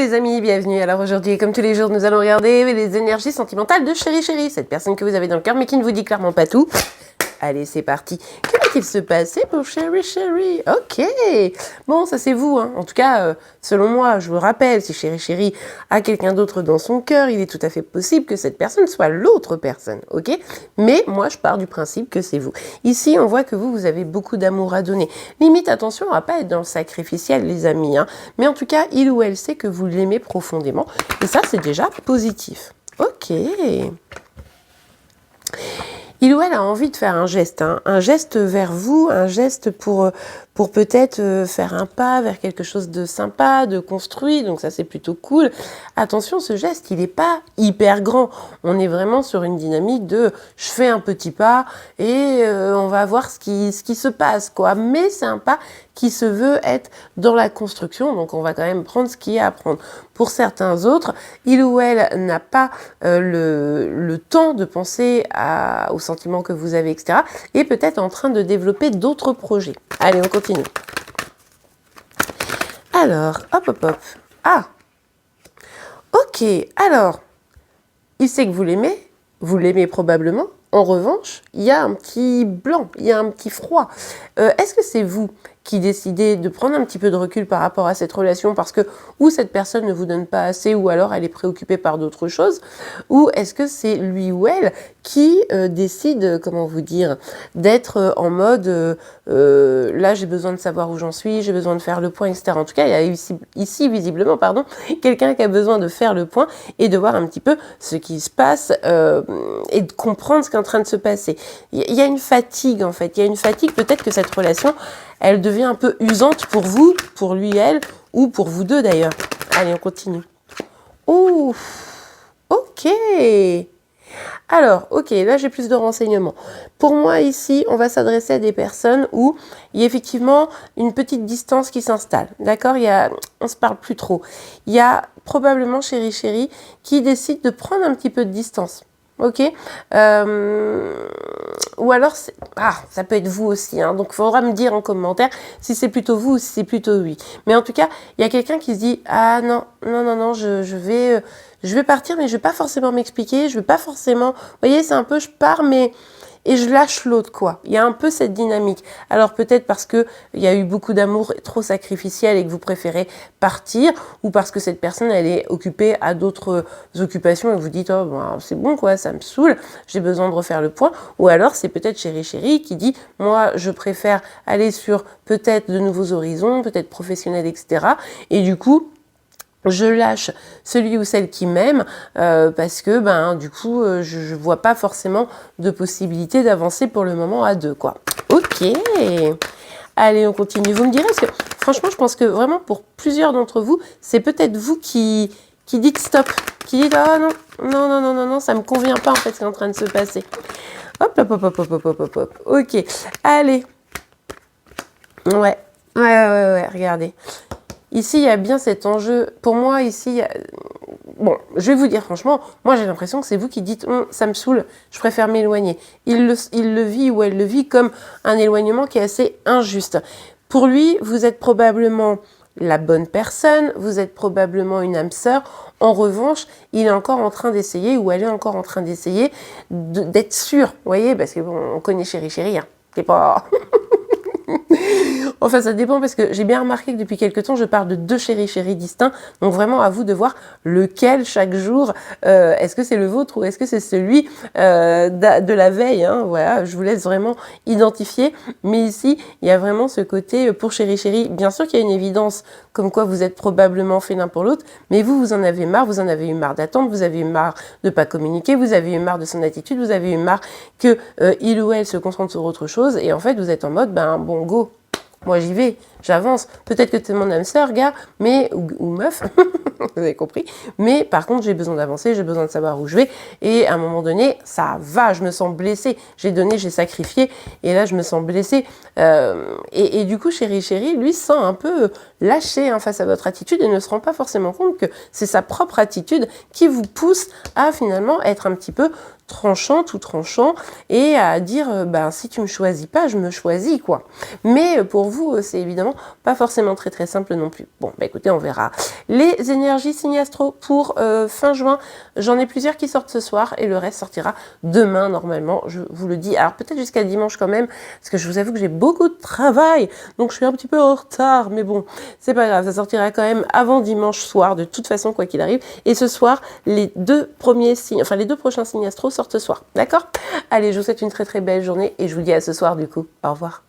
les amis, bienvenue. Alors aujourd'hui, comme tous les jours, nous allons regarder les énergies sentimentales de Chéri Chéri, cette personne que vous avez dans le cœur mais qui ne vous dit clairement pas tout. Allez, c'est parti. Que va-t-il se passer pour Chéri Chéri? Ok. Bon, ça c'est vous, hein. En tout cas, selon moi, je vous rappelle, si Chéri Chéri a quelqu'un d'autre dans son cœur, il est tout à fait possible que cette personne soit l'autre personne, ok? Mais moi, je pars du principe que c'est vous. Ici, on voit que vous avez beaucoup d'amour à donner. Limite, attention à pas être dans le sacrificiel, les amis, hein. Mais en tout cas, il ou elle sait que vous l'aimez profondément. Et ça, c'est déjà positif. Ok. Il ou elle a envie de faire un geste, hein, un geste vers vous, un geste pour peut-être faire un pas vers quelque chose de sympa, de construit, donc ça c'est plutôt cool. Attention, ce geste, il n'est pas hyper grand. On est vraiment sur une dynamique de je fais un petit pas et on va voir ce qui se passe, quoi. Mais c'est un pas qui se veut être dans la construction, donc on va quand même prendre ce qu'il y a à prendre. Pour certains autres, il ou elle n'a pas le temps de penser aux sentiments que vous avez, etc. et peut-être en train de développer d'autres projets. Allez, on continue. Alors, hop. Ah, ok, alors, il sait que vous l'aimez probablement. En revanche, il y a un petit blanc, il y a un petit froid. Est-ce que c'est vous qui décidez de prendre un petit peu de recul par rapport à cette relation parce que ou cette personne ne vous donne pas assez ou alors elle est préoccupée par d'autres choses, ou est-ce que c'est lui ou elle qui décide, comment vous dire, d'être en mode là j'ai besoin de savoir où j'en suis, j'ai besoin de faire le point, etc. En tout cas, il y a ici visiblement, quelqu'un qui a besoin de faire le point et de voir un petit peu ce qui se passe et de comprendre ce qui est en train de se passer. Il y a une fatigue en fait, il y a une fatigue, peut-être que cette relation elle devient un peu usante pour vous, pour lui, elle, ou pour vous deux d'ailleurs. Allez, on continue. Ouh, ok. Alors, ok, là j'ai plus de renseignements. Pour moi ici, on va s'adresser à des personnes où il y a effectivement une petite distance qui s'installe. D'accord, on se parle plus trop. Il y a probablement Chéri Chéri qui décide de prendre un petit peu de distance. Ok, ou alors, ça peut être vous aussi, hein, donc il faudra me dire en commentaire si c'est plutôt vous ou si c'est plutôt lui. Mais en tout cas, il y a quelqu'un qui se dit, ah non, je vais partir, mais je vais pas forcément m'expliquer, je vais pas forcément, vous voyez, c'est un peu, je pars, mais et je lâche l'autre, quoi. Il y a un peu cette dynamique. Alors peut-être parce que il y a eu beaucoup d'amour trop sacrificiel et que vous préférez partir, ou parce que cette personne, elle est occupée à d'autres occupations et vous dites, oh, ben, c'est bon, quoi, ça me saoule, j'ai besoin de refaire le point. Ou alors c'est peut-être Chéri Chéri qui dit, moi, je préfère aller sur peut-être de nouveaux horizons, peut-être professionnels, etc. Et du coup, je lâche celui ou celle qui m'aime parce que du coup je vois pas forcément de possibilité d'avancer pour le moment à deux, quoi. Ok, allez on continue. Vous me direz parce que franchement je pense que vraiment pour plusieurs d'entre vous c'est peut-être vous qui dites stop, qui dites ah non ça me convient pas en fait ce qui est en train de se passer. Hop. Ok, allez. Ouais, regardez. Ici, il y a bien cet enjeu. Pour moi, ici, bon, je vais vous dire franchement, moi j'ai l'impression que c'est vous qui dites ça me saoule, je préfère m'éloigner. Il le vit ou elle le vit comme un éloignement qui est assez injuste. Pour lui, vous êtes probablement la bonne personne, vous êtes probablement une âme sœur. En revanche, il est encore en train d'essayer ou elle est encore en train d'essayer d'être sûr, vous voyez, parce que bon, on connaît Chéri Chéri, hein. C'est pas... Enfin, ça dépend parce que j'ai bien remarqué que depuis quelques temps, je parle de deux Chéri Chéri distincts. Donc vraiment, à vous de voir lequel chaque jour. Est-ce que c'est le vôtre ou est-ce que c'est celui de la veille, hein, voilà, je vous laisse vraiment identifier. Mais ici, il y a vraiment ce côté pour Chéri Chéri. Bien sûr qu'il y a une évidence comme quoi vous êtes probablement fait l'un pour l'autre, mais vous en avez marre. Vous en avez eu marre d'attendre, vous avez eu marre de pas communiquer, vous avez eu marre de son attitude, vous avez eu marre que il ou elle se concentre sur autre chose. Et en fait, vous êtes en mode, bon, go. Moi, j'y vais, j'avance. Peut-être que tu es mon âme sœur, gars, ou meuf, vous avez compris. Mais par contre, j'ai besoin d'avancer, j'ai besoin de savoir où je vais. Et à un moment donné, ça va, je me sens blessée. J'ai donné, j'ai sacrifié. Et là, je me sens blessée. Et du coup, Chéri Chéri, lui, sent un peu lâché face à votre attitude et ne se rend pas forcément compte que c'est sa propre attitude qui vous pousse à finalement être un petit peu tranchante ou tranchant et à dire si tu me choisis pas, je me choisis, quoi. Mais pour vous, c'est évidemment pas forcément très très simple non plus. Bon, bah écoutez, on verra. Les énergies signes astro pour fin juin, j'en ai plusieurs qui sortent ce soir et le reste sortira demain normalement, je vous le dis. Alors peut-être jusqu'à dimanche quand même, parce que je vous avoue que j'ai beaucoup de travail, donc je suis un petit peu en retard, mais bon, c'est pas grave, ça sortira quand même avant dimanche soir, de toute façon, quoi qu'il arrive. Et ce soir, les deux prochains signes astro sortent ce soir, d'accord? Allez, je vous souhaite une très très belle journée et je vous dis à ce soir du coup. Au revoir.